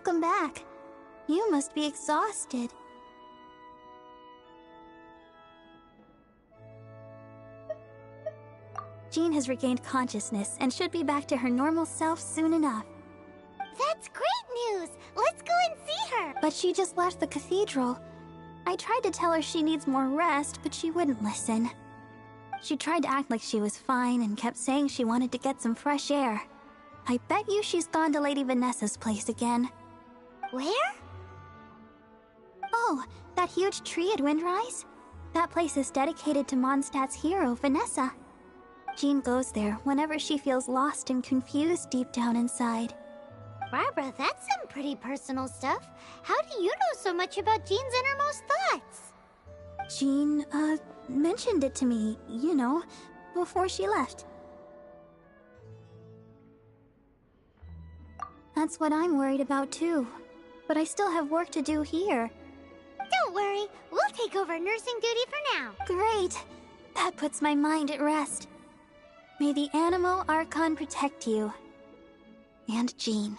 Welcome back. You must be exhausted. Jean has regained consciousness and should be back to her normal self soon enough. That's great news! Let's go and see her! But she just left the cathedral. I tried to tell her she needs more rest, but she wouldn't listen. She tried to act like she was fine and kept saying she wanted to get some fresh air. I bet you she's gone to Lady Vanessa's place again. Where? Oh, that huge tree at Windrise? That place is dedicated to Mondstadt's hero, Vanessa. Jean goes there whenever she feels lost and confused deep down inside. Barbara, that's some pretty personal stuff. How do you know so much about Jean's innermost thoughts? Jean, mentioned it to me, you know, before she left. That's what I'm worried about too. But I still have work to do here. Don't worry, we'll take over nursing duty for now. Great! That puts my mind at rest. May the Animo Archon protect you. And Jean.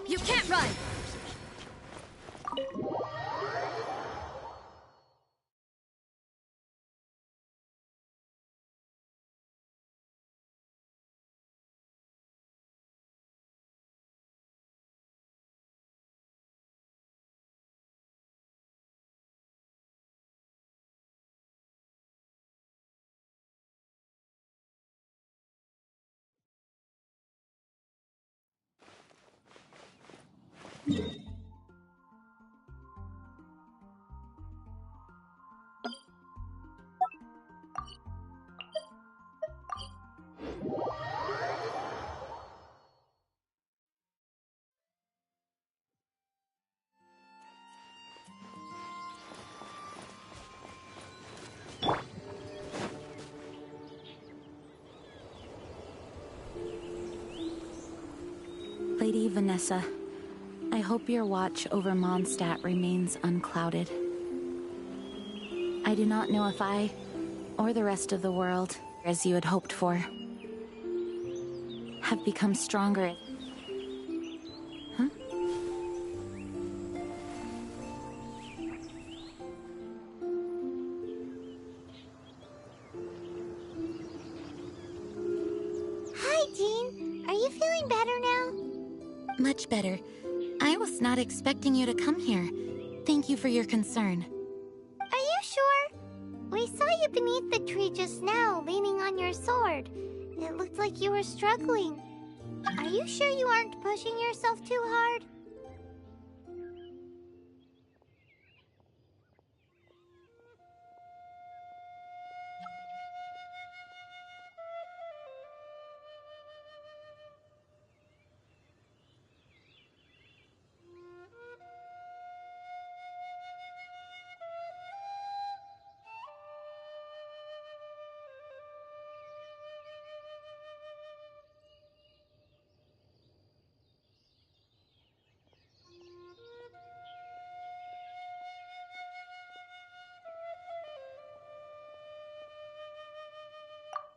You can't run! Lady Vanessa, I hope your watch over Mondstadt remains unclouded. I do not know if I, or the rest of the world, as you had hoped for, have become stronger. Huh? Hi, Jean. Are you feeling better now? Much better. I was not expecting you to come here. Thank you for your concern. Are you sure? We saw you beneath the tree just now, leaning on your sword. It looked like you were struggling. Are you sure you aren't pushing yourself too hard?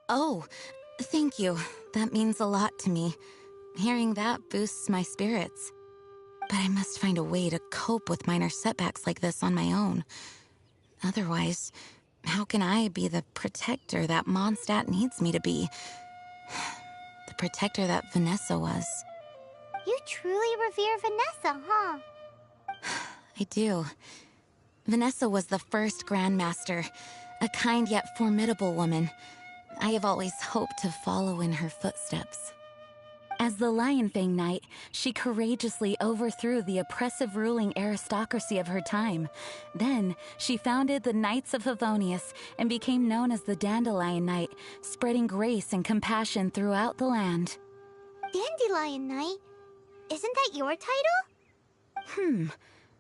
Oh, thank you. That means a lot to me. Hearing that boosts my spirits. But I must find a way to cope with minor setbacks like this on my own. Otherwise, how can I be the protector that Mondstadt needs me to be? The protector that Vanessa was. You truly revere Vanessa, huh? I do. Vanessa was the first Grandmaster, a kind yet formidable woman. I have always hoped to follow in her footsteps. As the Lionfang Knight, she courageously overthrew the oppressive ruling aristocracy of her time. Then, she founded the Knights of Favonius and became known as the Dandelion Knight, spreading grace and compassion throughout the land. Dandelion Knight? Isn't that your title?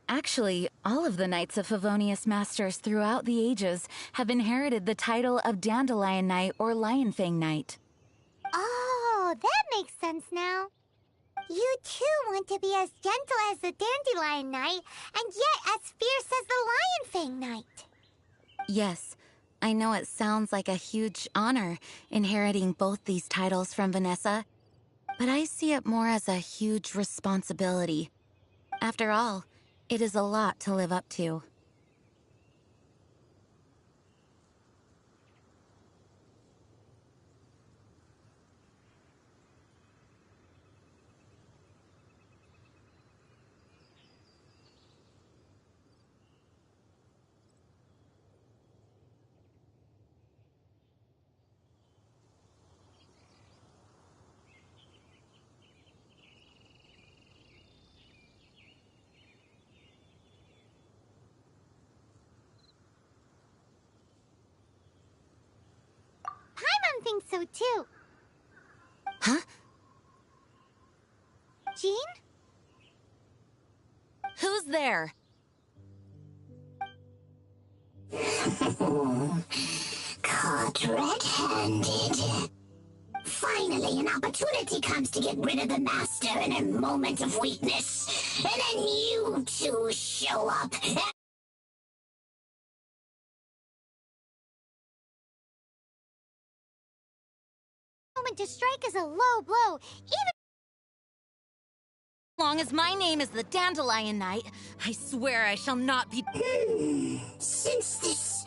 Actually, all of the Knights of Favonius Masters throughout the ages have inherited the title of Dandelion Knight or Lionfang Knight. Oh, Oh, that makes sense now. You too want to be as gentle as the Dandelion Knight, and yet as fierce as the Lion Fang Knight. Yes, I know it sounds like a huge honor inheriting both these titles from Vanessa, but I see it more as a huge responsibility. After all, it is a lot to live up to. Paimon thinks so too. Huh? Jean? Who's there? Caught red-handed. Finally, an opportunity comes to get rid of the Master in a moment of weakness. And then you two show up. Moment to strike is a low blow. Even As long as my name is the Dandelion Knight, I swear I shall not be... Since this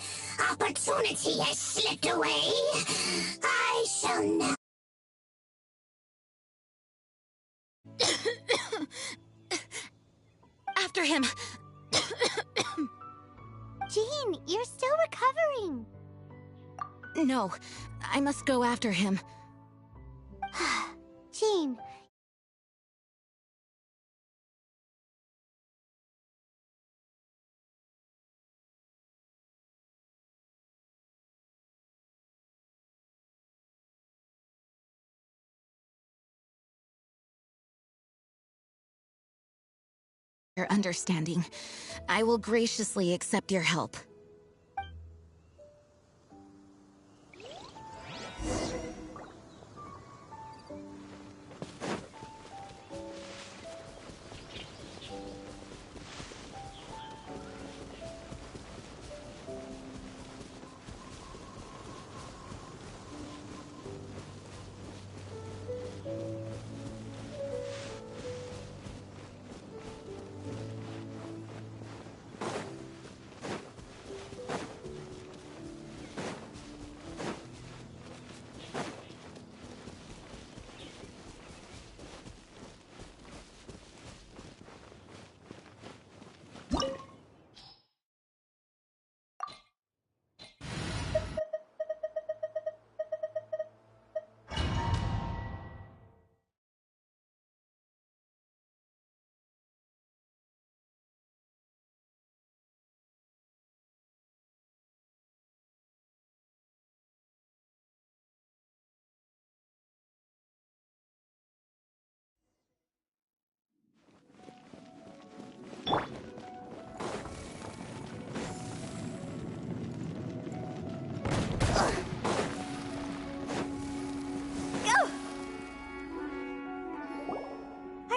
opportunity has slipped away, I shall now... After him! Jean, you're still recovering. No, I must go after him. Jean, Your understanding. I will graciously accept your help.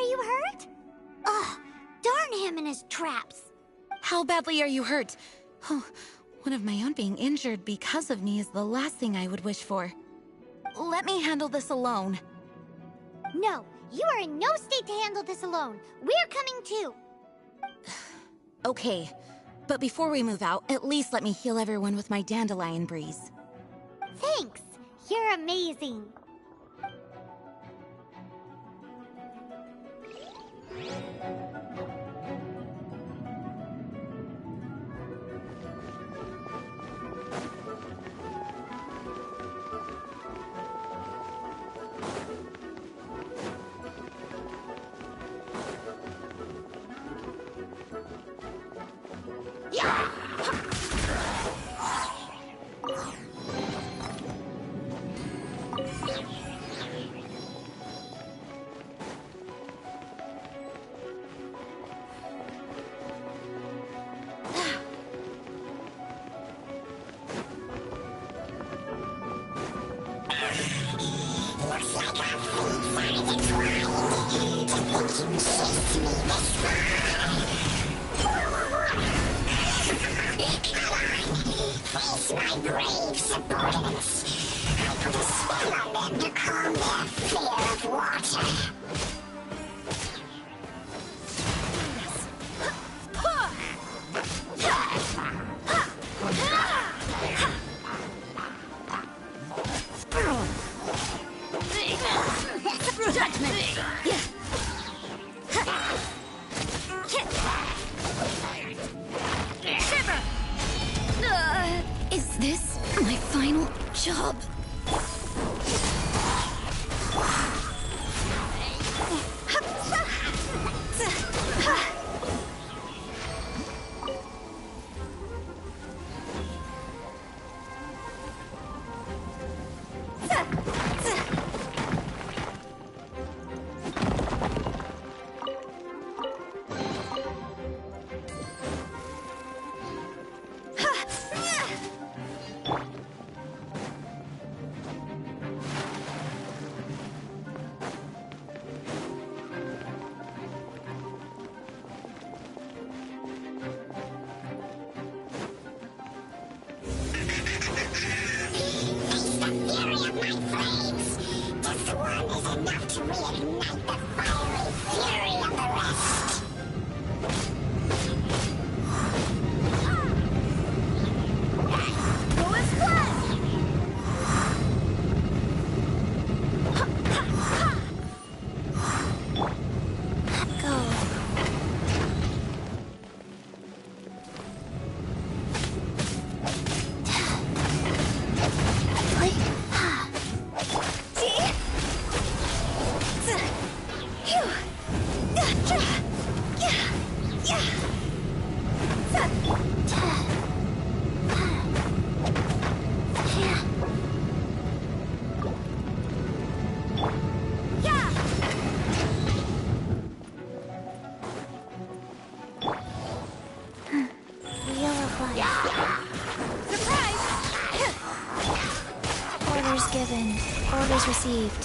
are you hurt? Ugh, darn him and his traps. How badly are you hurt? Oh, one of my own being injured because of me is the last thing I would wish for. Let me handle this alone. No, you are in no state to handle this alone. We're coming too. Okay, but before we move out, at least let me heal everyone with my dandelion breeze. Thanks. You're amazing. pushed me this far. Face my brave subordinates. I put a spell on them to calm their fear of water. Is this my final job? Given. Orders received.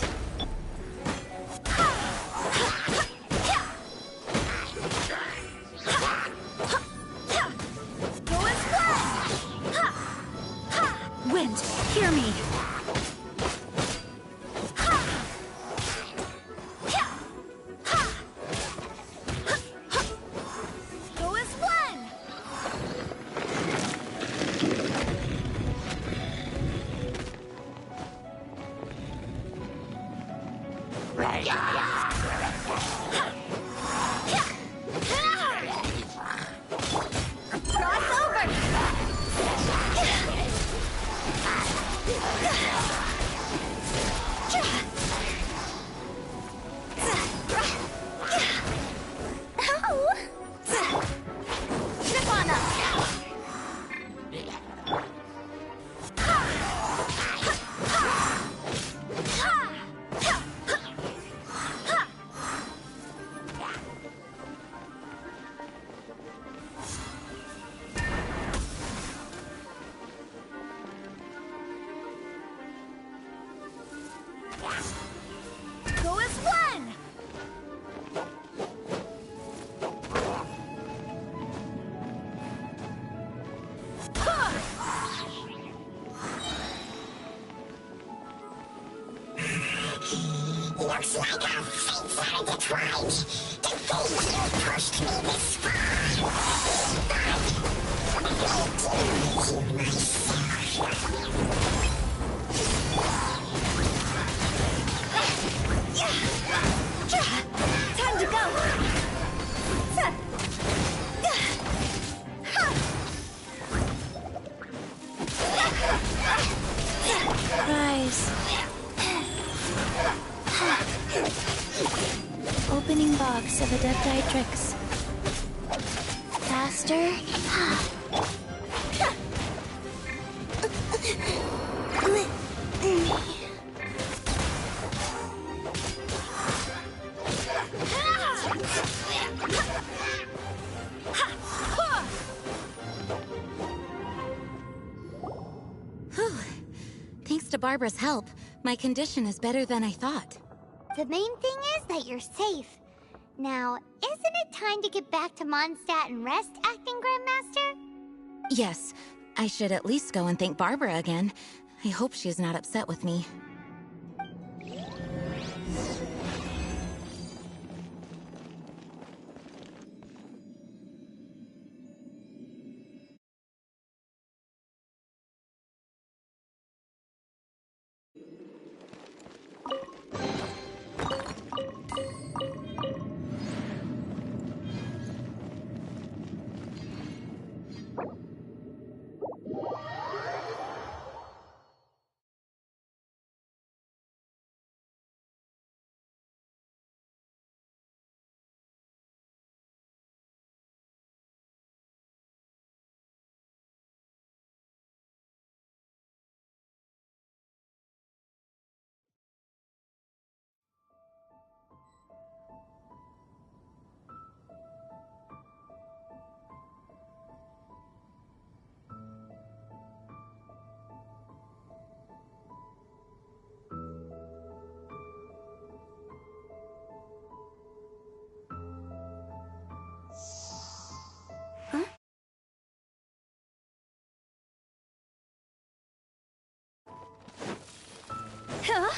Wind, hear me. Go as one. Go as one! Looks like our fates are intertwined. The things you pushed me this far. But I do myself. Time to go! Rise. Opening box of Adepti Tricks. Faster. Thanks to Barbara's help, my condition is better than I thought. The main thing is that you're safe. Now, isn't it time to get back to Mondstadt and rest, Acting Grandmaster? Yes, I should at least go and thank Barbara again. I hope she is not upset with me. Huh?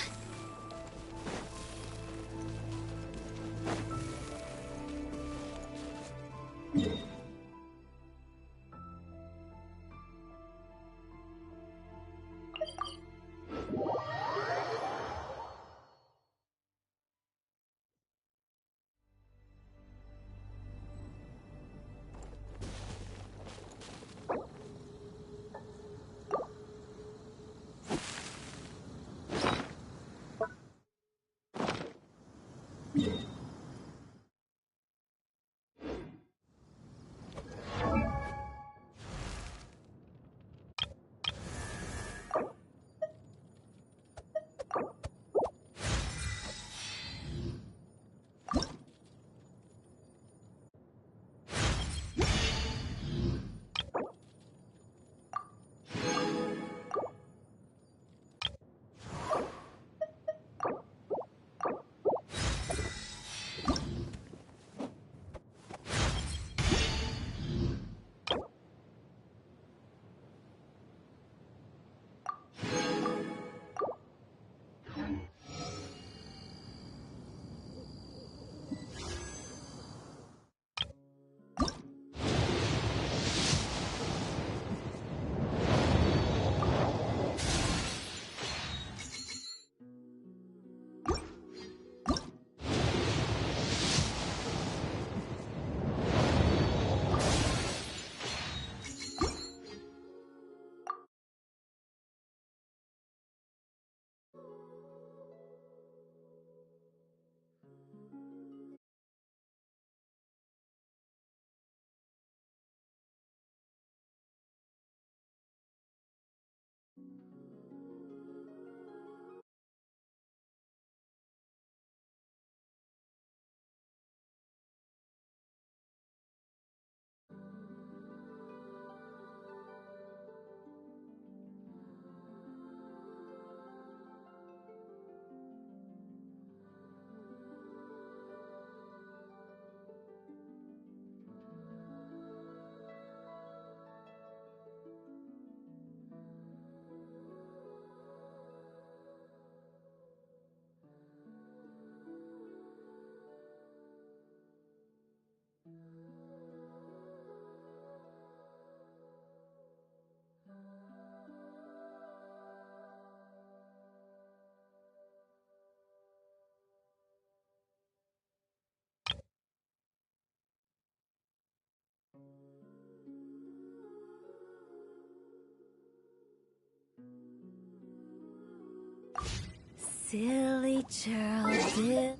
Silly churl, silly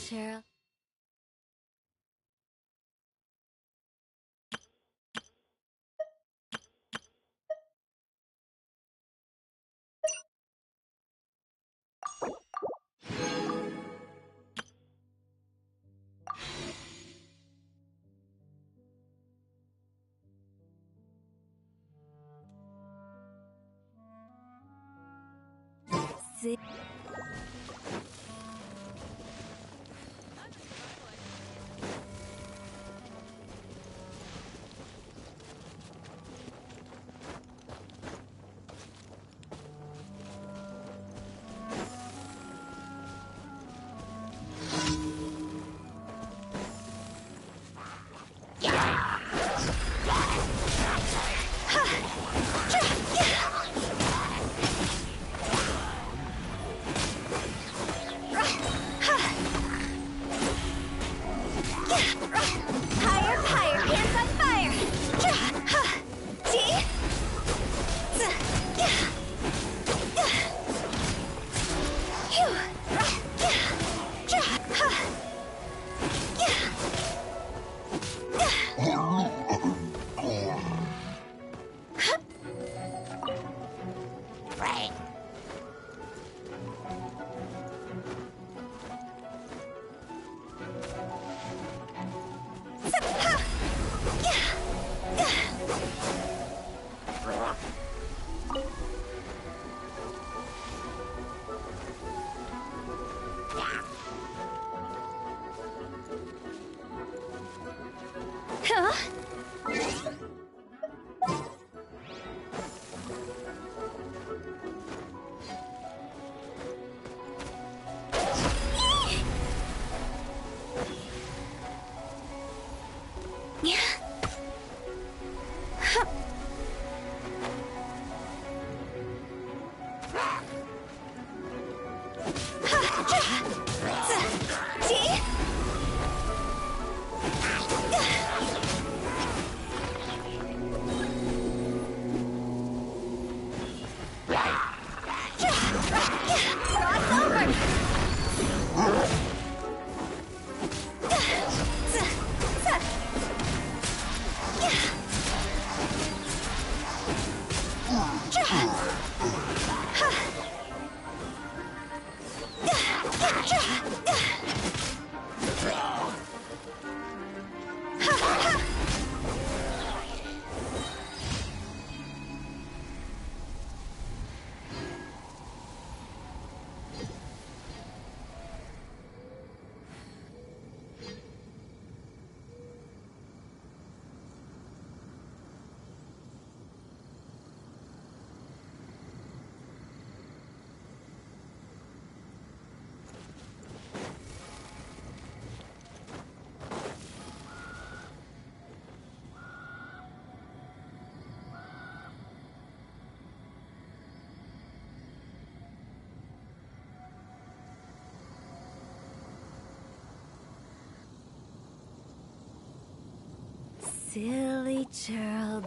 churl. Silly churl.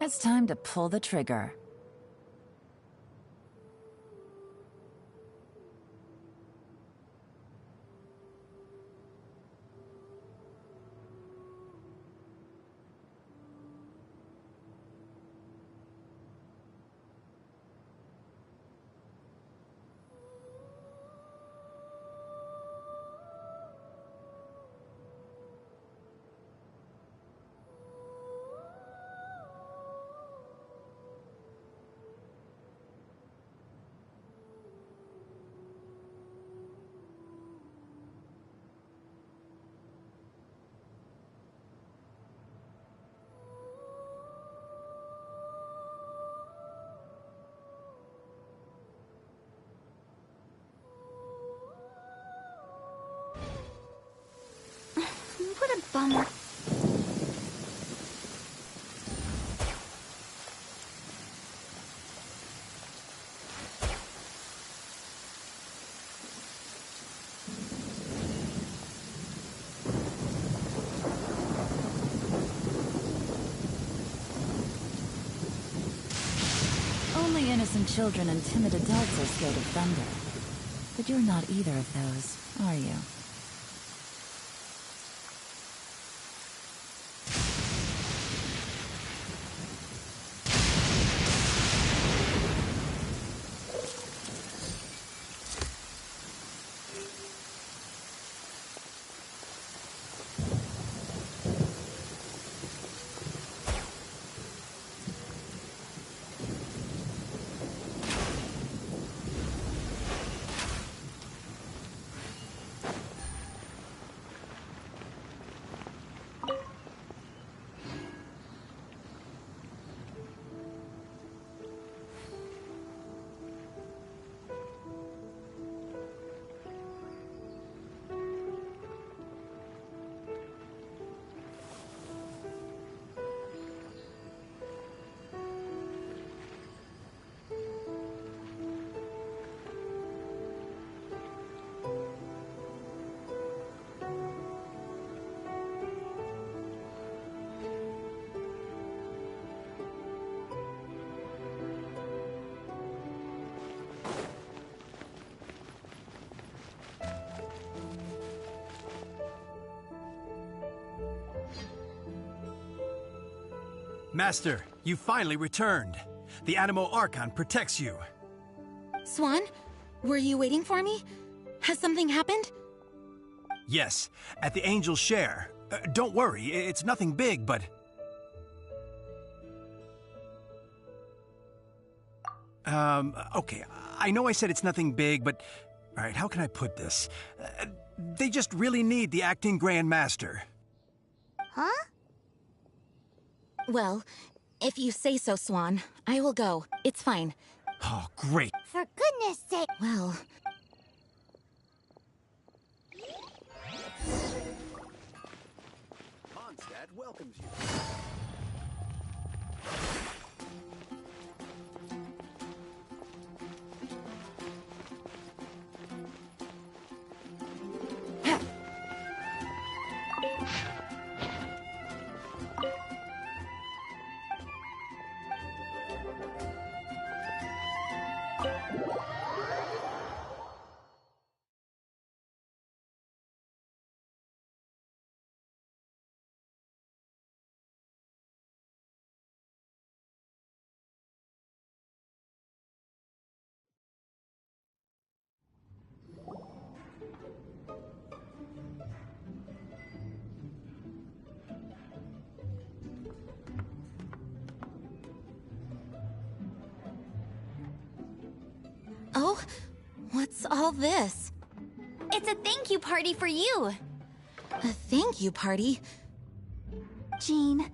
It's time to pull the trigger. What a bummer. Only innocent children and timid adults are scared of thunder. But you're not either of those, are you? Master, you finally returned. The Animo Archon protects you. Swan, were you waiting for me? Has something happened? Yes, at the Angel's Share. Don't worry, it's nothing big, but... Okay, I know I said it's nothing big, but... Alright, how can I put this? They just really need the acting Grand Master. Huh? Well, if you say so, Swan, I will go. It's fine. Oh, great. For goodness sake. Well... Mondstadt welcomes you. Oh? What's all this? It's a thank you party for you. A thank you party? Jean,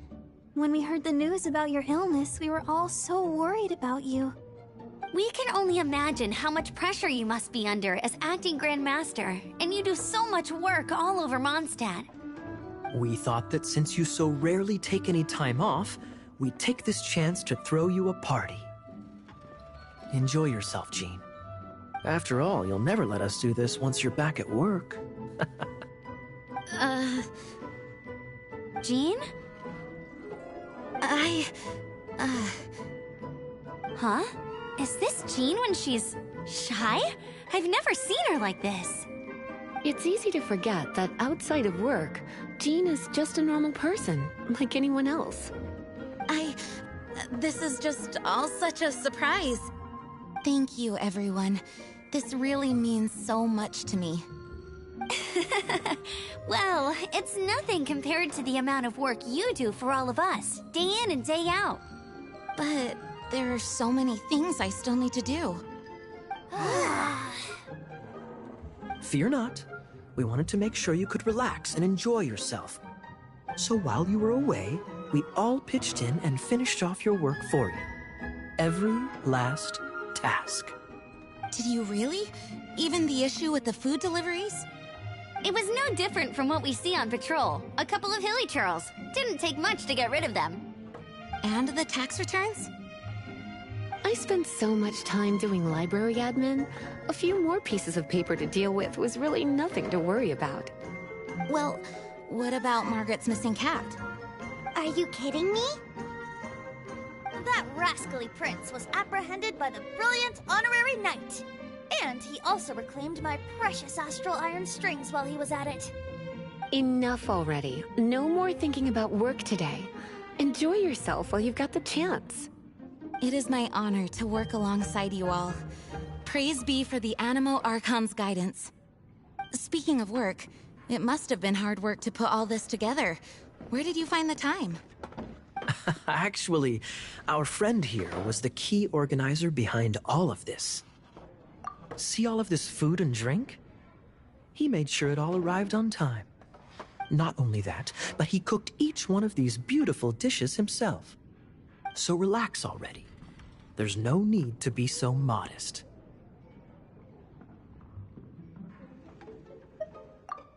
when we heard the news about your illness, we were all so worried about you. We can only imagine how much pressure you must be under as acting Grand Master, and you do so much work all over Mondstadt. We thought that since you so rarely take any time off, we'd take this chance to throw you a party. Enjoy yourself, Jean. After all, you'll never let us do this once you're back at work. Jean? Huh? Is this Jean when she's shy? I've never seen her like this. It's easy to forget that outside of work, Jean is just a normal person, like anyone else. This is just all such a surprise. Thank you, everyone. This really means so much to me. Well, it's nothing compared to the amount of work you do for all of us, day in and day out. But there are so many things I still need to do. Fear not. We wanted to make sure you could relax and enjoy yourself. So while you were away, we all pitched in and finished off your work for you. Every last task. Did you really? Even the issue with the food deliveries? It was no different from what we see on patrol. A couple of hilly churls. Didn't take much to get rid of them. And the tax returns? I spent so much time doing library admin, a few more pieces of paper to deal with was really nothing to worry about. Well, what about Margaret's missing cat? Are you kidding me? That rascally prince was apprehended by the brilliant honorary knight. And he also reclaimed my precious astral iron strings while he was at it. Enough already. No more thinking about work today. Enjoy yourself while you've got the chance. It is my honor to work alongside you all. Praise be for the Animo Archon's guidance. Speaking of work, it must have been hard work to put all this together. Where did you find the time? Actually, our friend here was the key organizer behind all of this. See all of this food and drink? He made sure it all arrived on time. Not only that, but he cooked each one of these beautiful dishes himself. So relax already. There's no need to be so modest.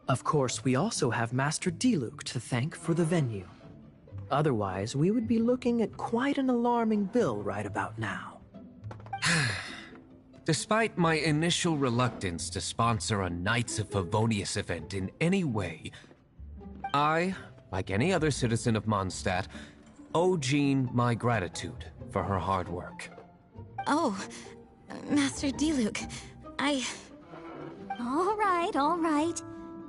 Of course, we also have Master Diluc to thank for the venue. Otherwise, we would be looking at quite an alarming bill right about now. Despite my initial reluctance to sponsor a Knights of Favonius event in any way, I, like any other citizen of Mondstadt, owe Jean my gratitude for her hard work. Oh, Master Diluc, All right.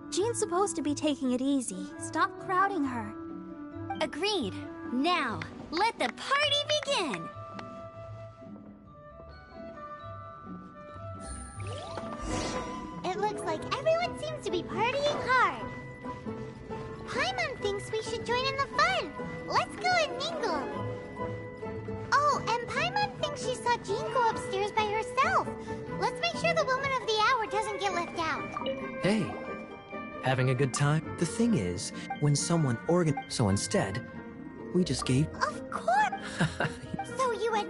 Jean's supposed to be taking it easy. Stop crowding her. Agreed. Now, Let the party begin! It looks like everyone seems to be partying hard. Paimon thinks we should join in the fun. Let's go and mingle. Oh, and Paimon thinks she saw Jean go upstairs by herself. Let's make sure the woman of the hour doesn't get left out. Hey, having a good time? The thing is, when someone so instead, we just gave... Of course! So you had...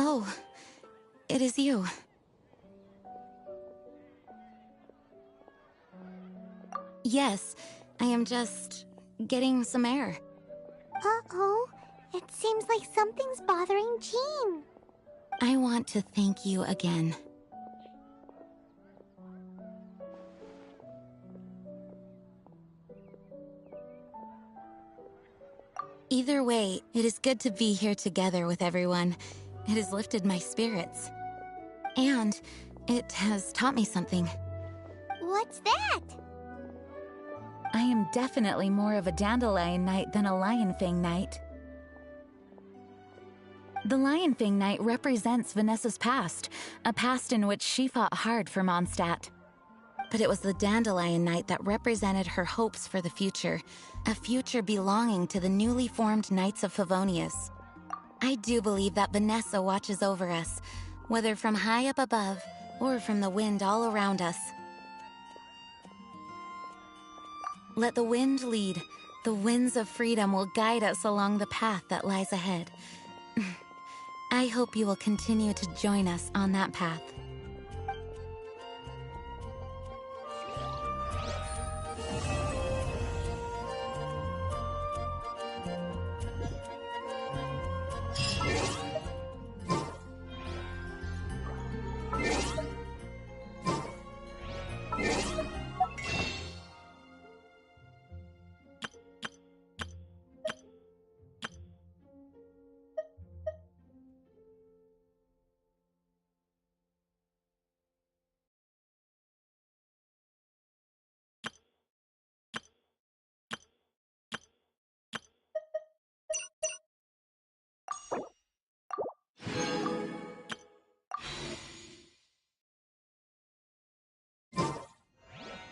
Oh, it is you. Yes, I am just getting some air. Uh-oh. It seems like something's bothering Jean. I want to thank you again. Either way, it is good to be here together with everyone. It has lifted my spirits. And it has taught me something. What's that? I am definitely more of a Dandelion Knight than a Lionfang Knight. The Lionfang Knight represents Vanessa's past, a past in which she fought hard for Mondstadt. But it was the Dandelion Knight that represented her hopes for the future, a future belonging to the newly formed Knights of Favonius. I do believe that Vanessa watches over us, whether from high up above or from the wind all around us. Let the wind lead. The winds of freedom will guide us along the path that lies ahead. I hope you will continue to join us on that path.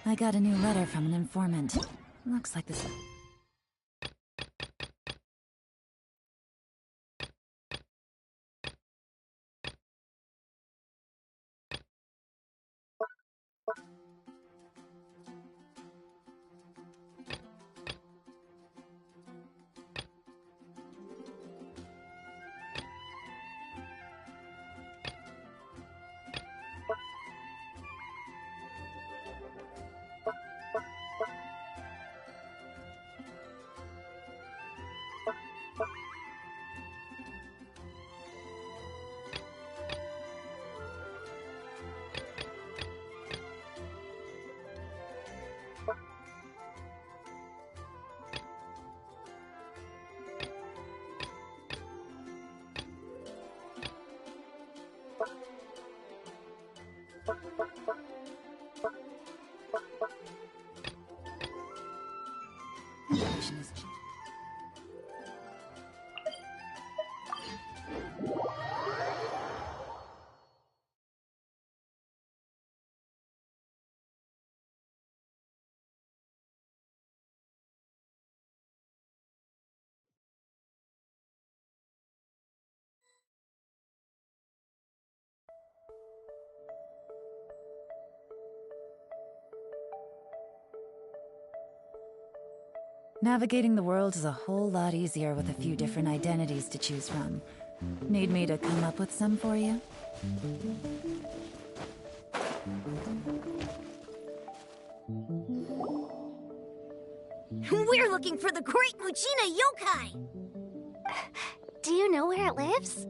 I got a new letter from an informant. Looks like this... Navigating the world is a whole lot easier with a few different identities to choose from. Need me to come up with some for you? We're looking for the Great Muchina Yokai! Do you know where it lives?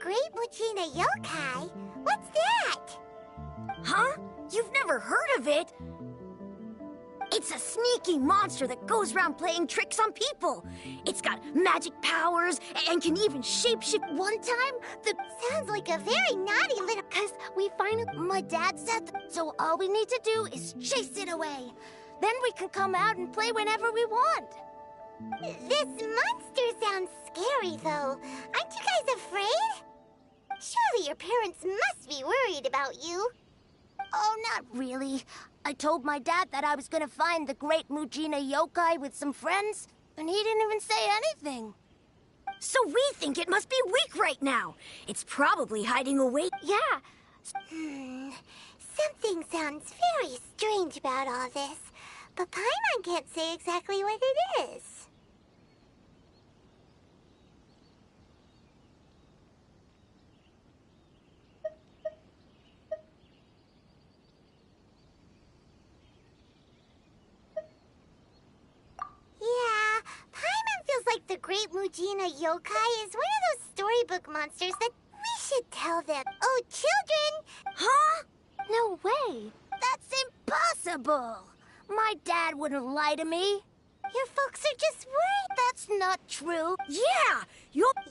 Great Muchina Yokai? What's that? Huh? You've never heard of it? It's a sneaky monster that goes around playing tricks on people. It's got magic powers and can even shapeshift. One time, That sounds like a very naughty little... Cause we finally... my dad said so all we need to do is chase it away. Then we can come out and play whenever we want. This monster sounds scary, though. Aren't you guys afraid? Surely your parents must be worried about you. Oh, not really. I told my dad that I was gonna find the Great Mujina Yokai with some friends, and he didn't even say anything. So we think it must be weak right now. It's probably hiding away. Yeah. Something sounds very strange about all this, but Paimon can't say exactly what it is. Yeah, Paimon feels like the Great Mujina Yokai is one of those storybook monsters that we should tell them. Oh, children! Huh? No way. That's impossible. My dad wouldn't lie to me. Your folks are just worried. That's not true. Yeah,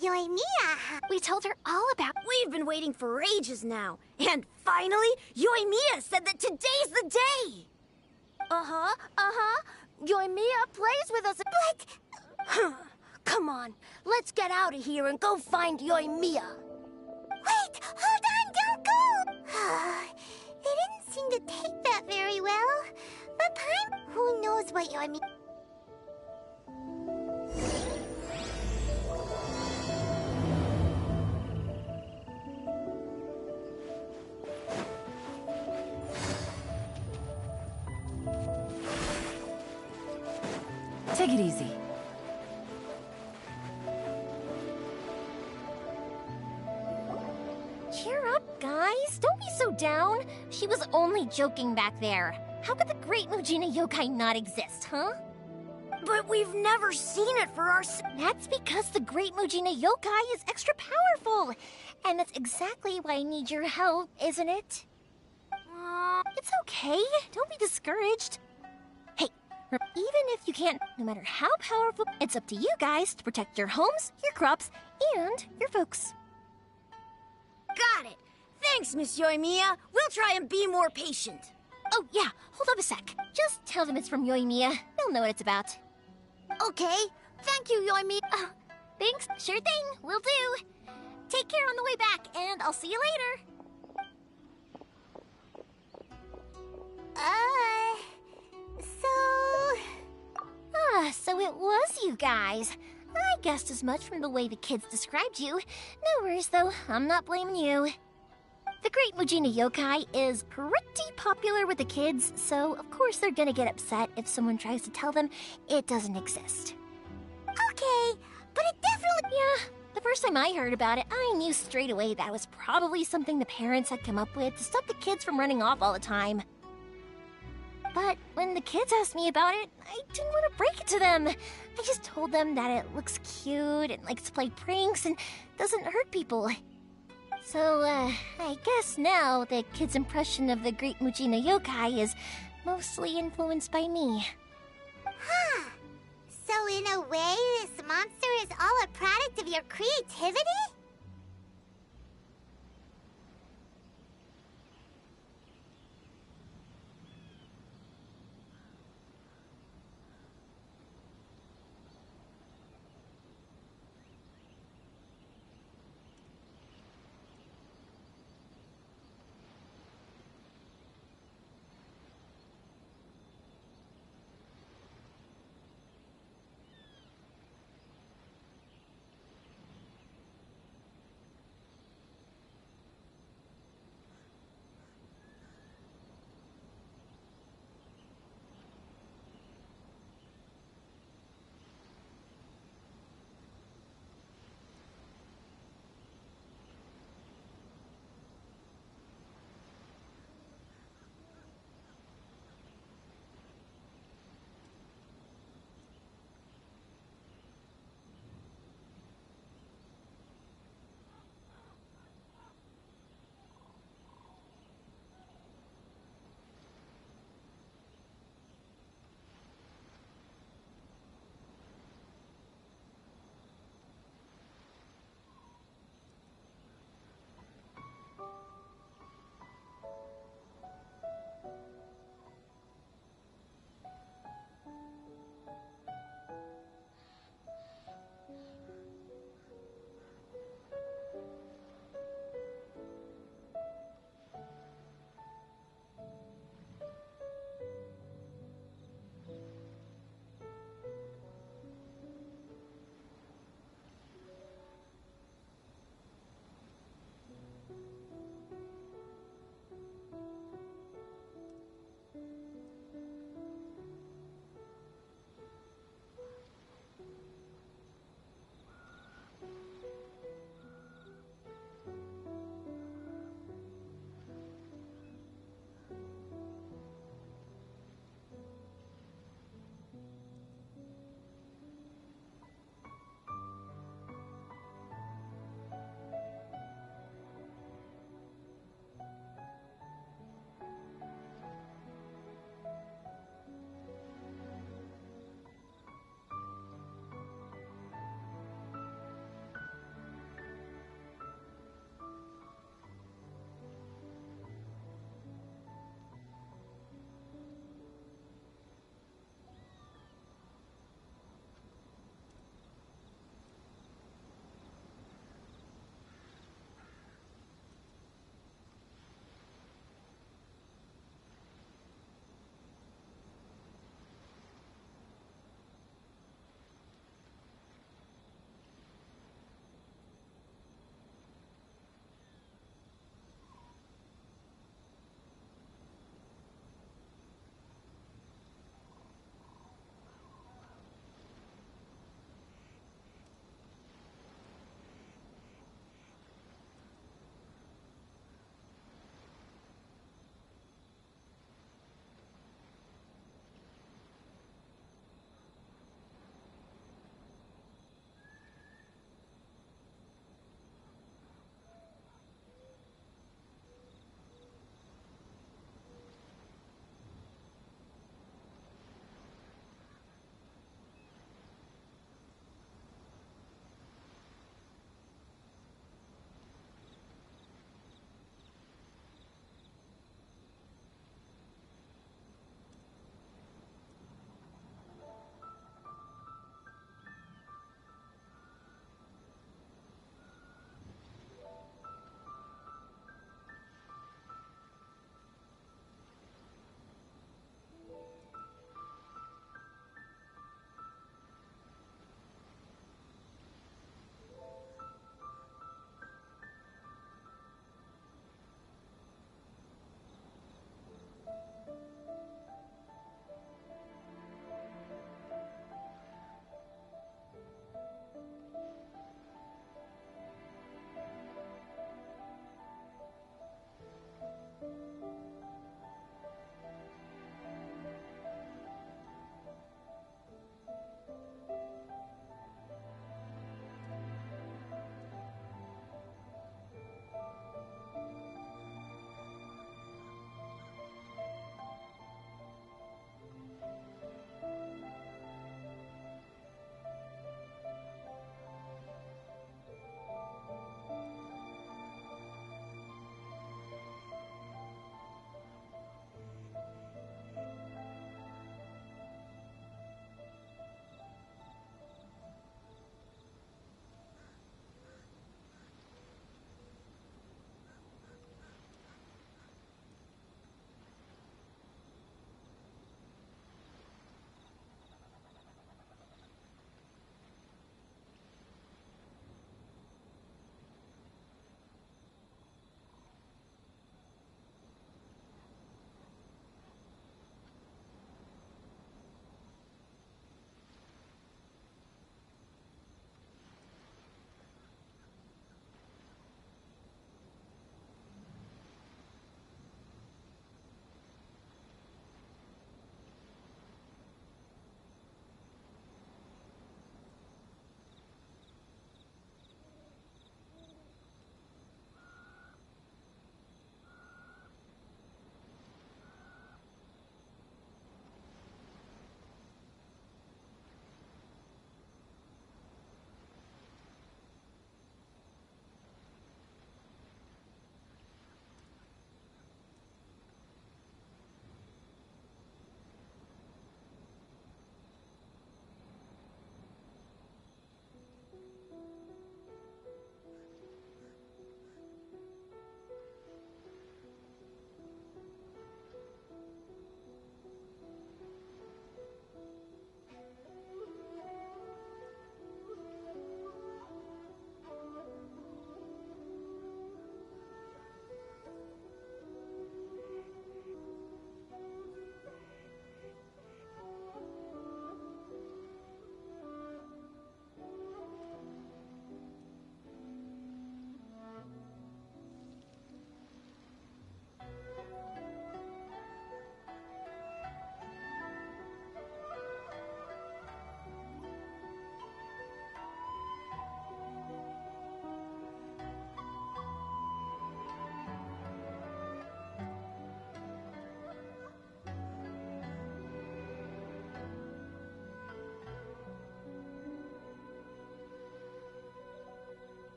Yoimiya. we told her all about. We've been waiting for ages now. And finally, Yoimiya said that today's the day. Yoimiya plays with us. But... Come on, let's get out of here and go find Yoimiya. Wait! Hold on! Don't go! They didn't seem to take that very well. But Paimon... Who knows what Yoimiya... Take it easy. Cheer up, guys. Don't be so down. She was only joking back there. How could the Great Mujina Yokai not exist, huh? But we've never seen it for ourselves. That's because the Great Mujina Yokai is extra powerful. And that's exactly why I need your help, isn't it? It's okay. Don't be discouraged. Hey, even if you can't, no matter how powerful, it's up to you guys to protect your homes, your crops, and your folks. Got it. Thanks, Miss Yoimiya. We'll try and be more patient. Oh, yeah. Hold up a sec. Just tell them it's from Yoimiya. They'll know what it's about. Okay. Thank you, Yoimiya. Thanks. Sure thing. Will do. Take care on the way back, and I'll see you later. So it was you guys. I guessed as much from the way the kids described you. No worries, though. I'm not blaming you. The Great Mujina Yokai is pretty popular with the kids, so of course they're gonna get upset if someone tries to tell them it doesn't exist. Okay, but it definitely... Yeah, the first time I heard about it, I knew straight away that was probably something the parents had come up with to stop the kids from running off all the time. But when the kids asked me about it, I didn't want to break it to them. I just told them that it looks cute and likes to play pranks and doesn't hurt people. So, I guess now the kids' impression of the Great Mujina Yokai is mostly influenced by me. Huh. So in a way, this monster is all a product of your creativity?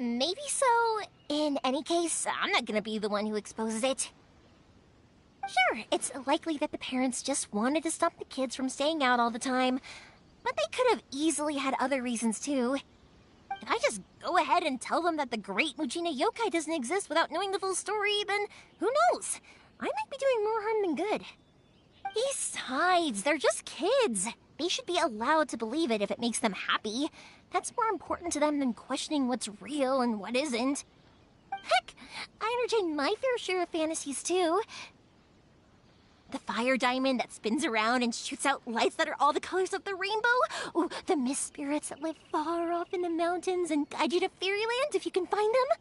maybe so. In any case, I'm not gonna be the one who exposes it. Sure, it's likely that the parents just wanted to stop the kids from staying out all the time, but they could have easily had other reasons too. If I just go ahead and tell them that the great Mujina yokai doesn't exist without knowing the full story, then who knows? I might be doing more harm than good. Besides, they're just kids. They should be allowed to believe it if it makes them happy. That's more important to them than questioning what's real and what isn't. Heck, I entertain my fair share of fantasies too. The fire diamond that spins around and shoots out lights that are all the colors of the rainbow. Ooh, the mist spirits that live far off in the mountains and guide you to fairyland if you can find them.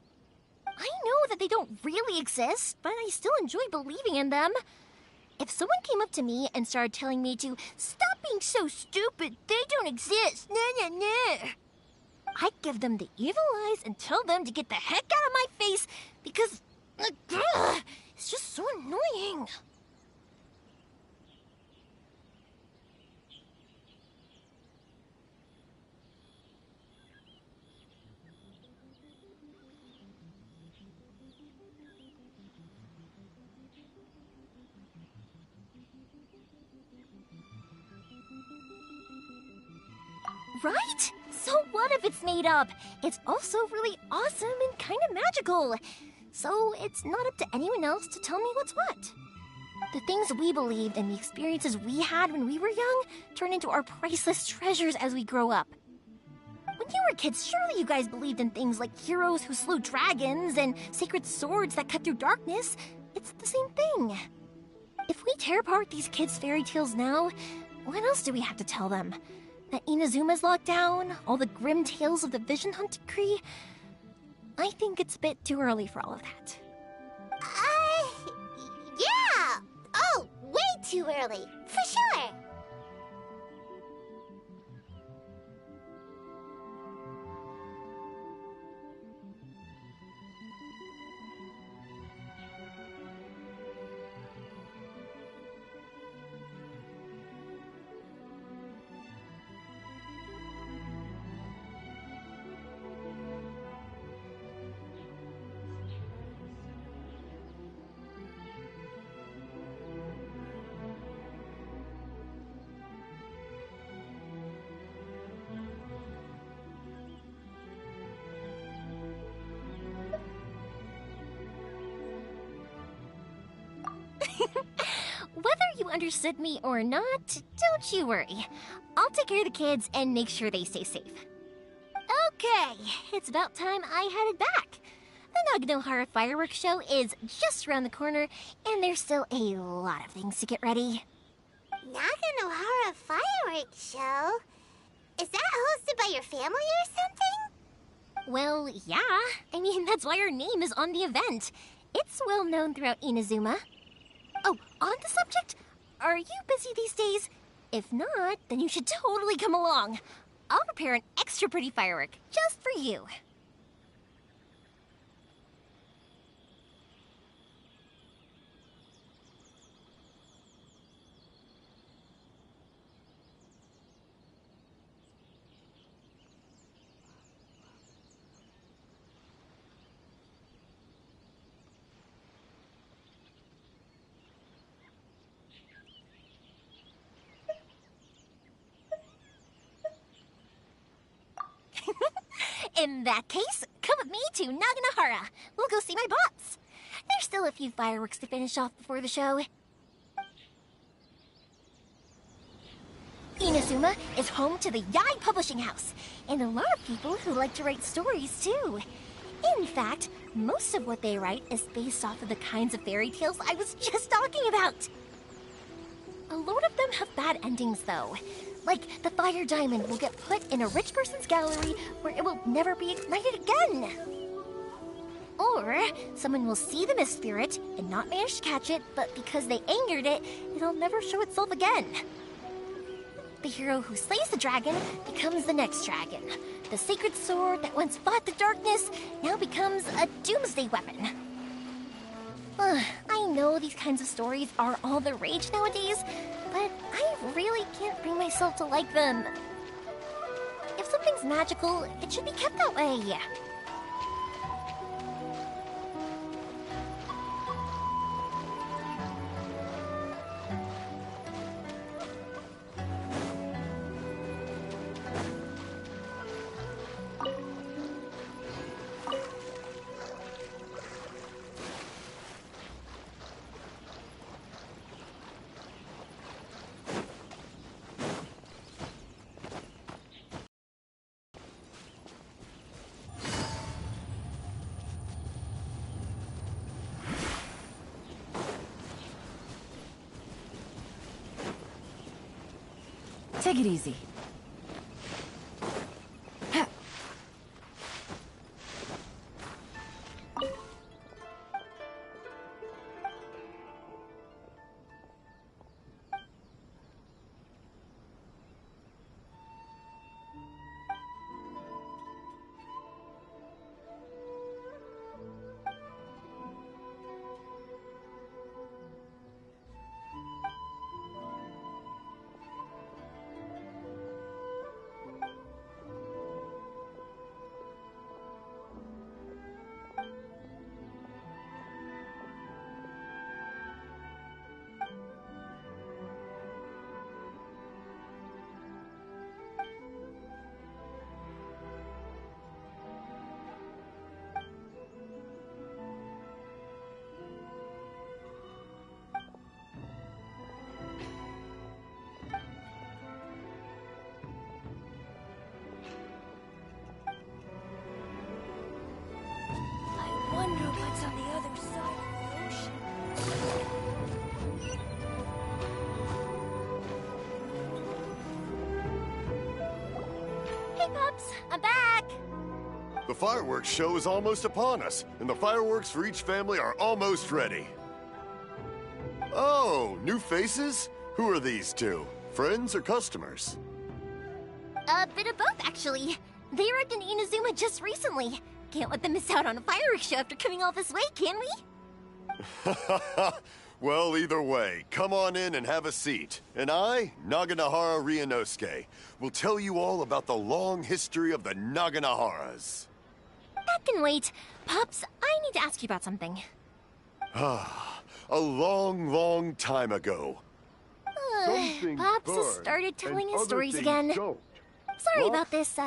I know that they don't really exist, but I still enjoy believing in them. If someone came up to me and started telling me to stop being so stupid, they don't exist, I'd give them the evil eyes and tell them to get the heck out of my face because it's just so annoying. Right? So what if it's made up? It's also really awesome and kind of magical. So it's not up to anyone else to tell me what's what. The things we believed and the experiences we had when we were young turn into our priceless treasures as we grow up. When you were kids, surely you guys believed in things like heroes who slew dragons and sacred swords that cut through darkness. It's the same thing. If we tear apart these kids' fairy tales now, what else do we have to tell them? That Inazuma's locked down, all the grim tales of the Vision Hunt decree. I think it's a bit too early for all of that. Yeah! Oh, way too early, for sure! Whether you understood me or not, don't you worry. I'll take care of the kids and make sure they stay safe. Okay, it's about time I headed back. The Naganohara fireworks show is just around the corner, and there's still a lot of things to get ready. Naganohara fireworks show? Is that hosted by your family or something? Well, yeah. I mean, that's why our name is on the event. It's well known throughout Inazuma. Oh, on the subject, are you busy these days? If not, then you should totally come along. I'll prepare an extra pretty firework just for you. In that case, come with me to Naganohara. We'll go see my boss. There's still a few fireworks to finish off before the show. Inazuma is home to the Yai Publishing House, and a lot of people who like to write stories too. In fact, most of what they write is based off of the kinds of fairy tales I was just talking about. A lot of them have bad endings though. Like, the fire diamond will get put in a rich person's gallery where it will never be ignited again. Or, someone will see the mist spirit and not manage to catch it, but because they angered it, it'll never show itself again. The hero who slays the dragon becomes the next dragon. The sacred sword that once fought the darkness now becomes a doomsday weapon. I know these kinds of stories are all the rage nowadays, but I really can't bring myself to like them. If something's magical, it should be kept that way. Take it easy. I wonder what's on the other side of the ocean. Hey, Pops, I'm back. The fireworks show is almost upon us, and the fireworks for each family are almost ready. Oh, new faces? Who are these two? Friends or customers? A bit of both, actually. They arrived in Inazuma just recently. Can't let them miss out on a fireworks show after coming all this way, can we? Well, either way, come on in and have a seat. And I, Naganahara Ryunosuke, will tell you all about the long history of the Naganaharas. That can wait. Pops, I need to ask you about something. A long, long time ago. Pops has started telling his stories again. Sorry about this.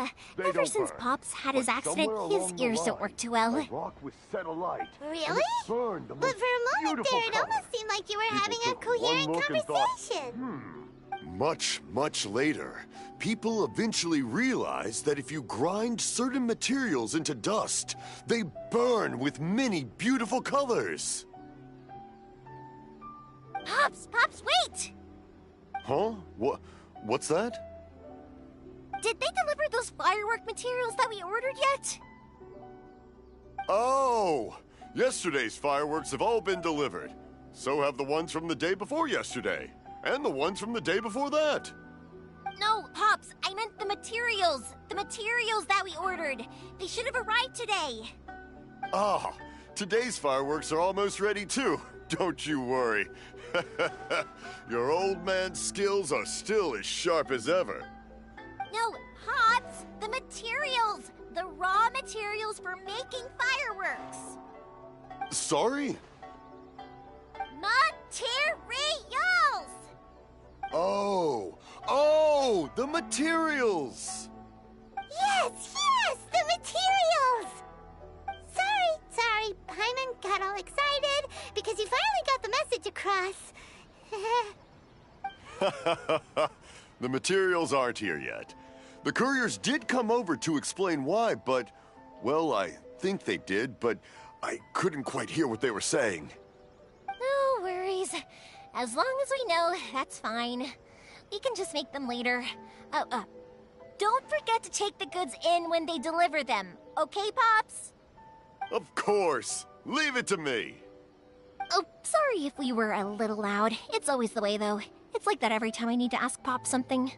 Ever since Pops had his accident, his ears don't work too well. Really? But for a moment there, it almost seemed like you were having a coherent conversation. Much, much later, people eventually realized that if you grind certain materials into dust, they burn with many beautiful colors. Pops, wait! Huh? What's that? Did they deliver those firework materials that we ordered yet? Oh! Yesterday's fireworks have all been delivered. So have the ones from the day before yesterday. And the ones from the day before that. No, Pops, I meant the materials. The materials that we ordered. They should have arrived today. Ah, today's fireworks are almost ready too. Don't you worry. Your old man's skills are still as sharp as ever. No, Pops, the materials. The raw materials for making fireworks. Sorry? Materials! Oh, the materials! Yes, the materials! Sorry, Paimon got all excited because you finally got the message across. The materials aren't here yet. The couriers did come over to explain why, but, well, I think they did, but I couldn't quite hear what they were saying. No worries. As long as we know, that's fine. We can just make them later. Don't forget to take the goods in when they deliver them, okay, Pops? Of course. Leave it to me. Oh, sorry if we were a little loud. It's always the way, though. It's like that every time I need to ask Pop something.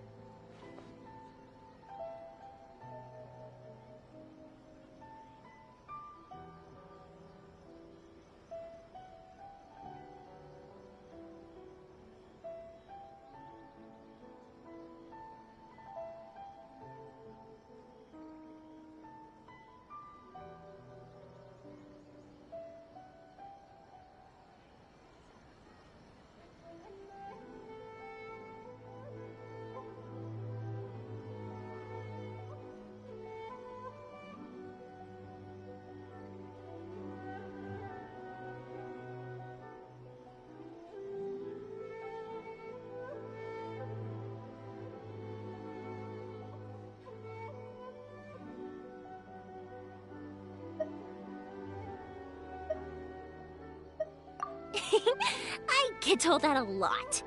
I get told that a lot.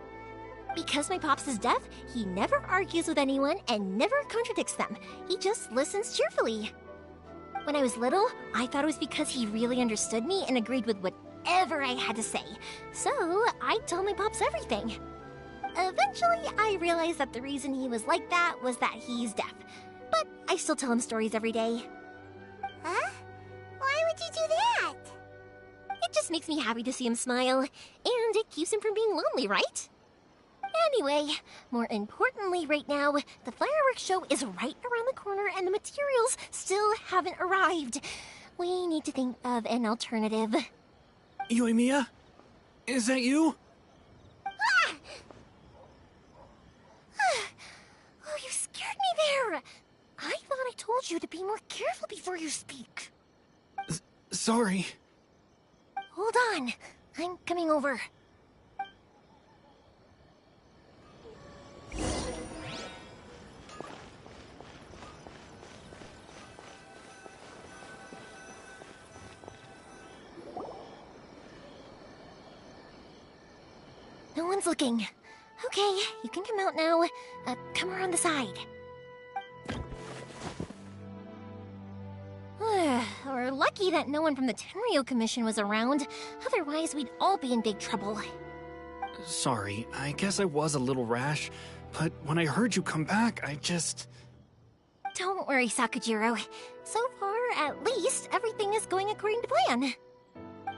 Because my pops is deaf, he never argues with anyone and never contradicts them. He just listens cheerfully. When I was little, I thought it was because he really understood me and agreed with whatever I had to say. So, I told my pops everything. Eventually, I realized that the reason he was like that was that he's deaf. But I still tell him stories every day. Huh? Why would you do that? It just makes me happy to see him smile, and it keeps him from being lonely, right? Anyway, more importantly right now, the fireworks show is right around the corner and the materials still haven't arrived. We need to think of an alternative. Yoimiya? Is that you? Ah! Oh, you scared me there! I thought I told you to be more careful before you speak. Sorry. Hold on. I'm coming over. No one's looking. Okay, you can come out now. Come around the side. We're lucky that no one from the Tenryo Commission was around. Otherwise, we'd all be in big trouble. Sorry, I guess I was a little rash, but when I heard you come back, I just... Don't worry, Sakajiro. So far, at least, everything is going according to plan.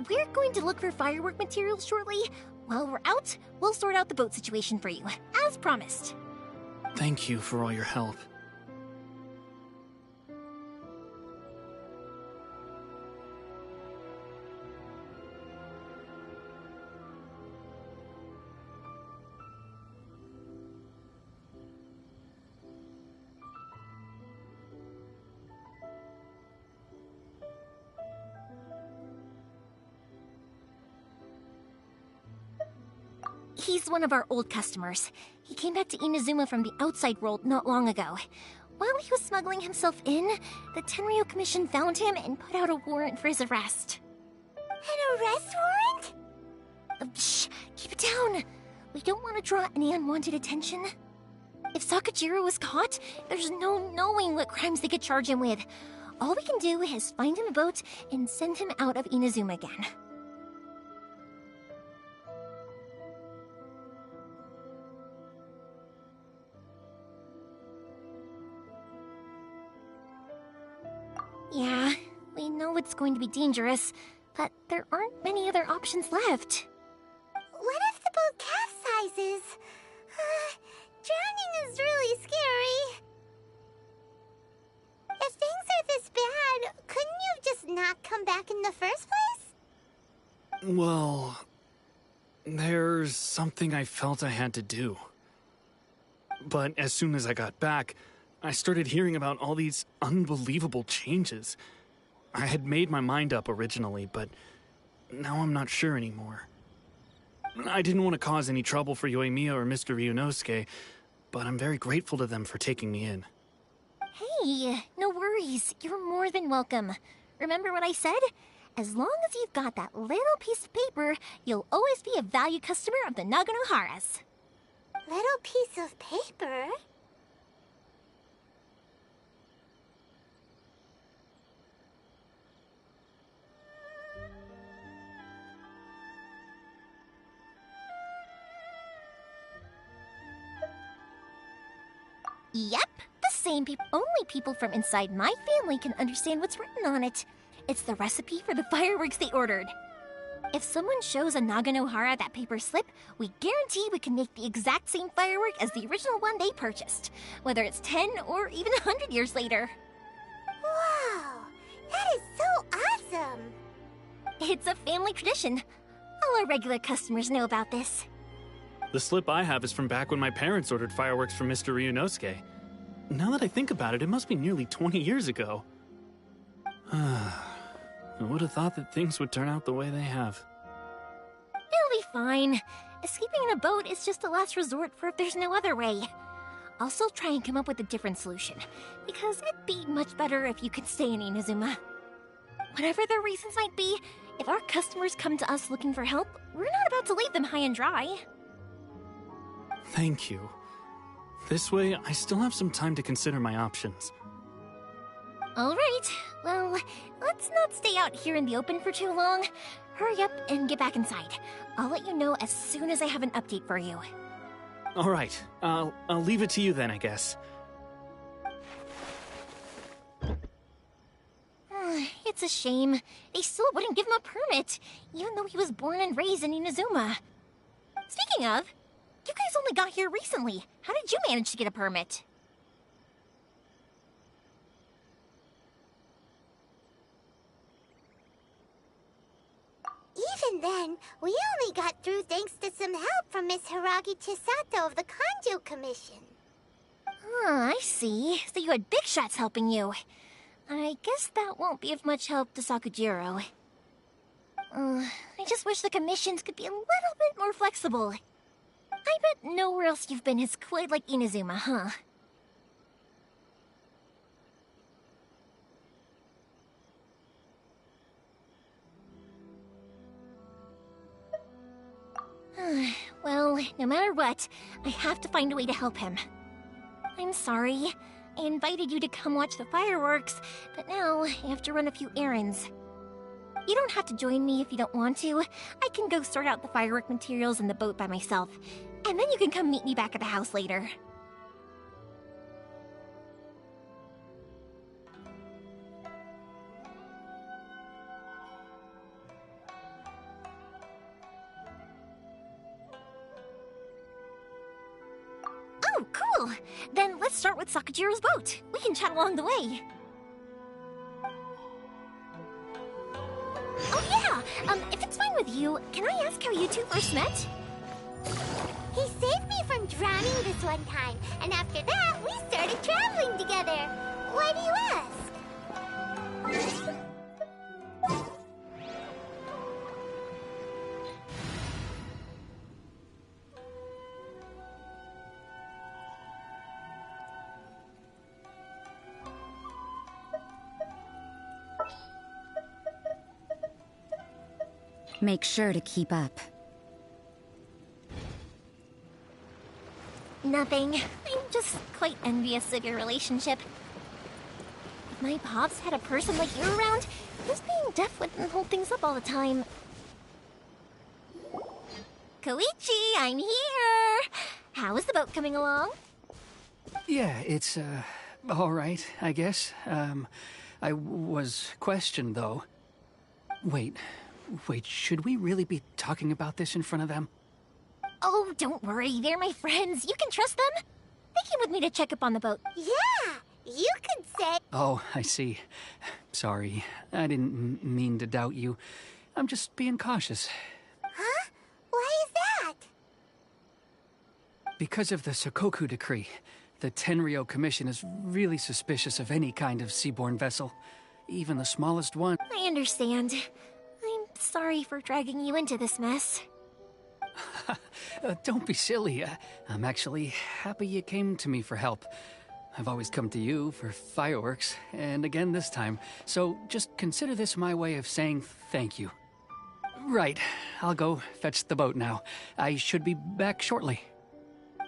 We're going to look for firework materials shortly. While we're out, we'll sort out the boat situation for you, as promised. Thank you for all your help. He's one of our old customers. He came back to Inazuma from the outside world not long ago. While he was smuggling himself in, the Tenryo Commission found him and put out a warrant for his arrest. An arrest warrant? Shh! Keep it down! We don't want to draw any unwanted attention. If Sakajiro was caught, there's no knowing what crimes they could charge him with. All we can do is find him a boat and send him out of Inazuma again. Yeah, we know it's going to be dangerous, but there aren't many other options left. What if the boat capsizes? Drowning is really scary. If things are this bad, couldn't you have just not come back in the first place? Well, there's something I felt I had to do. But as soon as I got back, I started hearing about all these unbelievable changes. I had made my mind up originally, but now I'm not sure anymore. I didn't want to cause any trouble for Yoimiya or Mr. Ryunosuke, but I'm very grateful to them for taking me in. Hey, no worries. You're more than welcome. Remember what I said? As long as you've got that little piece of paper, you'll always be a valued customer of the Naganoharas. Little piece of paper? Yep, the same people. Only people from inside my family can understand what's written on it. It's the recipe for the fireworks they ordered. If someone shows a Naganohara that paper slip, we guarantee we can make the exact same firework as the original one they purchased, whether it's 10 or even 100 years later. Wow, that is so awesome! It's a family tradition. All our regular customers know about this. The slip I have is from back when my parents ordered fireworks from Mr. Ryunosuke. Now that I think about it, it must be nearly 20 years ago. I would have thought that things would turn out the way they have. It'll be fine. Escaping in a boat is just a last resort for if there's no other way. I'll still try and come up with a different solution, because it'd be much better if you could stay in Inazuma. Whatever their reasons might be, if our customers come to us looking for help, we're not about to leave them high and dry. Thank you. This way, I still have some time to consider my options. Alright, well, let's not stay out here in the open for too long. Hurry up and get back inside. I'll let you know as soon as I have an update for you. Alright, I'll leave it to you then, I guess. It's a shame. They still wouldn't give him a permit, even though he was born and raised in Inazuma. Speaking of, you guys only got here recently. How did you manage to get a permit? Even then, we only got through thanks to some help from Miss Hiragi Chisato of the Kanjo Commission. I see. So you had big shots helping you. I guess that won't be of much help to Sakujiro. I just wish the commissions could be a little bit more flexible. I bet nowhere else you've been is quite like Inazuma, huh? Well, no matter what, I have to find a way to help him. I'm sorry. I invited you to come watch the fireworks, but now I have to run a few errands. You don't have to join me if you don't want to. I can go sort out the firework materials in the boat by myself, and then you can come meet me back at the house later. Oh, cool! Then let's start with Sakujiro's boat. We can chat along the way. Oh yeah! If it's fine with you, can I ask how you two first met? He saved me from drowning this one time, and after that, we started traveling together. Why do you ask? Make sure to keep up. Nothing. I'm just quite envious of your relationship. If my pops had a person like you around, his being deaf wouldn't hold things up all the time. Koichi, I'm here! How is the boat coming along? Yeah, it's, alright, I guess. I was questioned, though. Wait, should we really be talking about this in front of them? Oh, don't worry. They're my friends. You can trust them. They came with me to check up on the boat. Yeah, you could say... Oh, I see. Sorry, I didn't mean to doubt you. I'm just being cautious. Huh? Why is that? Because of the Sokoku decree, the Tenryo Commission is really suspicious of any kind of seaborne vessel, even the smallest one. I understand. I'm sorry for dragging you into this mess. Don't be silly. I'm actually happy you came to me for help. I've always come to you for fireworks, and again this time. So just consider this my way of saying thank you. Right, I'll go fetch the boat now. I should be back shortly.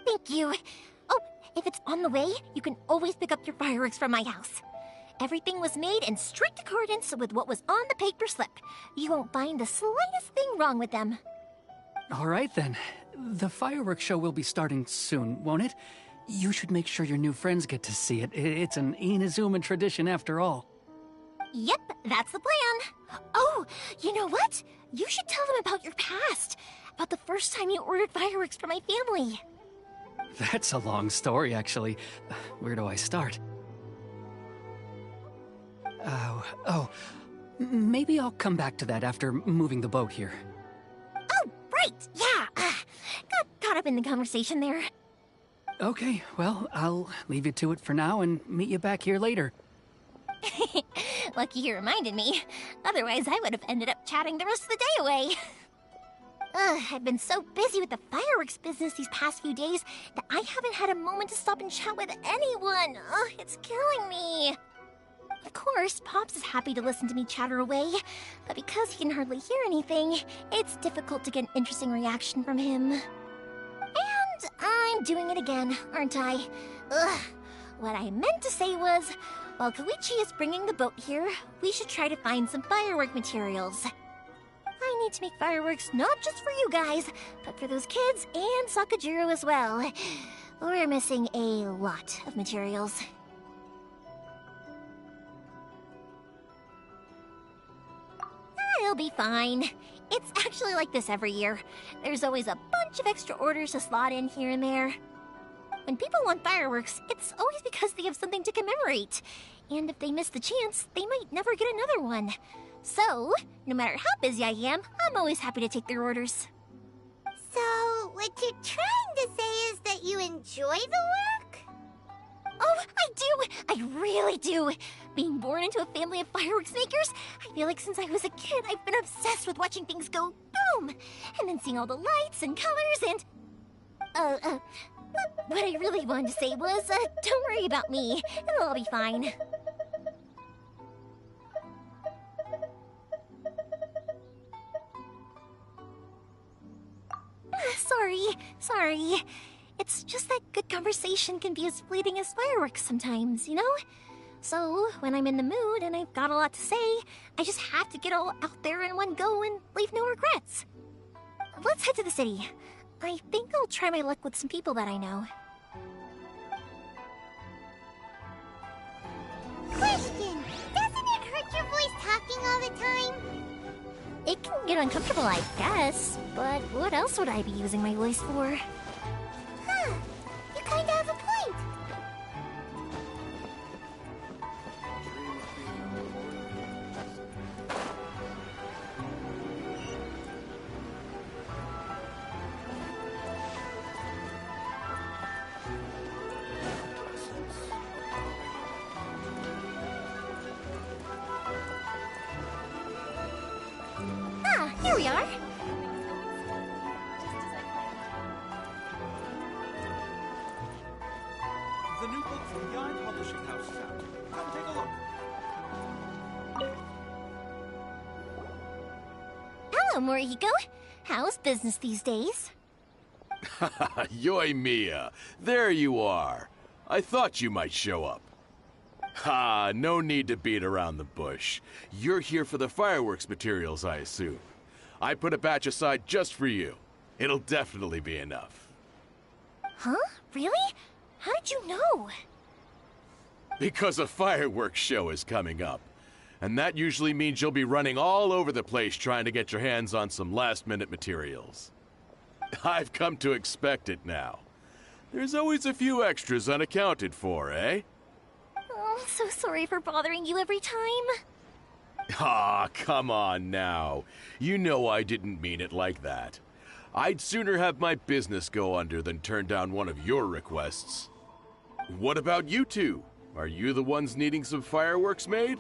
Thank you. Oh, if it's on the way, you can always pick up your fireworks from my house. Everything was made in strict accordance with what was on the paper slip. You won't find the slightest thing wrong with them. All right then. The fireworks show will be starting soon, won't it? You should make sure your new friends get to see it. It's an Inazuma tradition after all. Yep, that's the plan. Oh, you know what? You should tell them about your past. About the first time you ordered fireworks for my family. That's a long story, actually. Where do I start? Maybe I'll come back to that after moving the boat here. Oh, right, yeah. Got caught up in the conversation there. Okay, well, I'll leave you to it for now and meet you back here later. Lucky you reminded me. Otherwise, I would have ended up chatting the rest of the day away. I've been so busy with the fireworks business these past few days that I haven't had a moment to stop and chat with anyone. It's killing me. Of course, Pops is happy to listen to me chatter away, but because he can hardly hear anything, it's difficult to get an interesting reaction from him. And I'm I'm doing it again, aren't I? Ugh. What I meant to say was, while Koichi is bringing the boat here, we should try to find some firework materials. I need to make fireworks not just for you guys, but for those kids and Sakajiro as well. We're missing a lot of materials. It'll be fine. It's actually like this every year. There's always a bunch of extra orders to slot in here and there. When people want fireworks, it's always because they have something to commemorate. And if they miss the chance, they might never get another one. So, no matter how busy I am, I'm always happy to take their orders. So, what you're trying to say is that you enjoy the work? Oh, I do! I really do! Being born into a family of fireworks makers, I feel like since I was a kid, I've been obsessed with watching things go boom! And then seeing all the lights and colors and... What I really wanted to say was, don't worry about me. It'll all be fine. Sorry. It's just that good conversation can be as fleeting as fireworks sometimes, you know? So, when I'm in the mood and I've got a lot to say, I just have to get all out there in one go and leave no regrets. Let's head to the city. I think I'll try my luck with some people that I know. Question! Doesn't it hurt your voice talking all the time? It can get uncomfortable, I guess, but what else would I be using my voice for? Huh, you kinda have a point. Here we are. The new book from Yarn Publishing House is out. Come take a look. Hello, Morihiko. How's business these days? Yoimiya, there you are. I thought you might show up. Ha, no need to beat around the bush. You're here for the fireworks materials, I assume. I put a batch aside just for you. It'll definitely be enough. Huh? Really? How did you know? Because a fireworks show is coming up. And that usually means you'll be running all over the place trying to get your hands on some last-minute materials. I've come to expect it now. There's always a few extras unaccounted for, eh? Oh, I'm so sorry for bothering you every time. Ah, come on now. You know I didn't mean it like that. I'd sooner have my business go under than turn down one of your requests. What about you two? Are you the ones needing some fireworks made?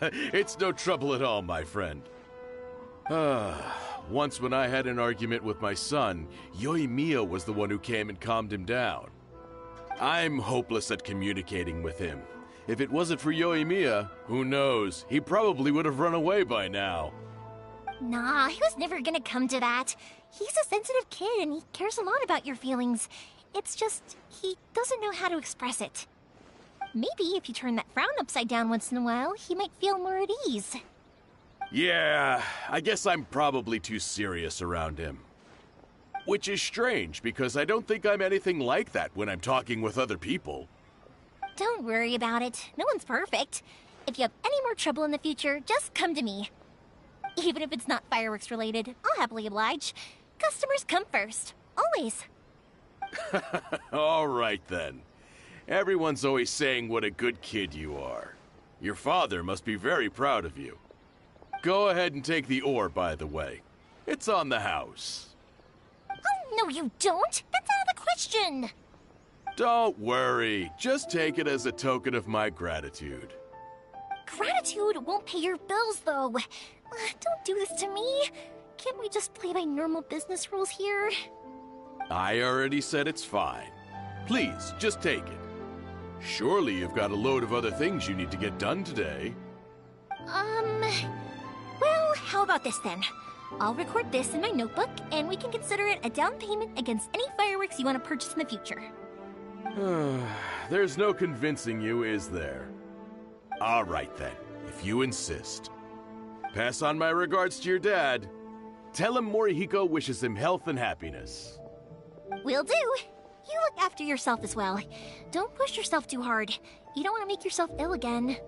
It's no trouble at all, my friend. Once when I had an argument with my son, Yoimiya was the one who came and calmed him down. I'm hopeless at communicating with him. If it wasn't for Yoimiya, who knows, he probably would have run away by now. Nah, he was never gonna come to that. He's a sensitive kid and he cares a lot about your feelings. It's just, he doesn't know how to express it. Maybe if you turn that frown upside down once in a while, he might feel more at ease. Yeah, I guess I'm probably too serious around him. Which is strange, because I don't think I'm anything like that when I'm talking with other people. Don't worry about it. No one's perfect. If you have any more trouble in the future, just come to me. Even if it's not fireworks related, I'll happily oblige. Customers come first. Always. All right, then. Everyone's always saying what a good kid you are. Your father must be very proud of you. Go ahead and take the ore, by the way. It's on the house. Oh, no you don't! That's out of the question! Don't worry. Just take it as a token of my gratitude. Gratitude won't pay your bills, though. Don't do this to me. Can't we just play by normal business rules here? I already said it's fine. Please, just take it. Surely you've got a load of other things you need to get done today. Well, how about this then? I'll record this in my notebook, and we can consider it a down payment against any fireworks you want to purchase in the future. There's no convincing you, is there? All right then, if you insist. Pass on my regards to your dad. Tell him Morihiko wishes him health and happiness. Will do. You look after yourself as well. Don't push yourself too hard. You don't want to make yourself ill again.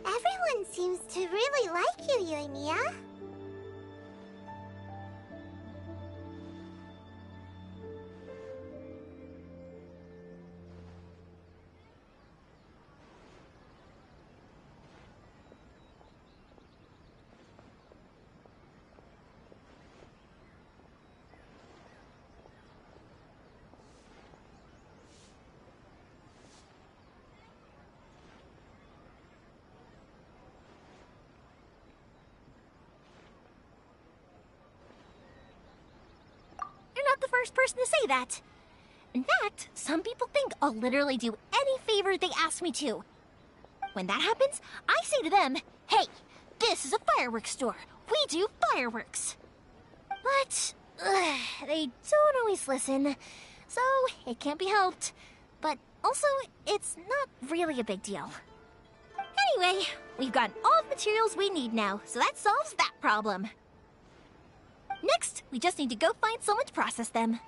Everyone seems to really like you, Yoimiya. You're not the first person to say that. In fact, some people think I'll literally do any favor they ask me to. When that happens, I say to them, hey, this is a fireworks store. We do fireworks. But they don't always listen, so it can't be helped. But also, it's not really a big deal. Anyway, we've got all the materials we need now, so that solves that problem. Next, we just need to go find someone to process them.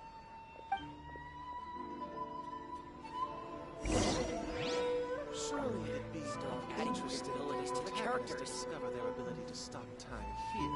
Surely it'd be interesting to the characters discover their ability to stop time here.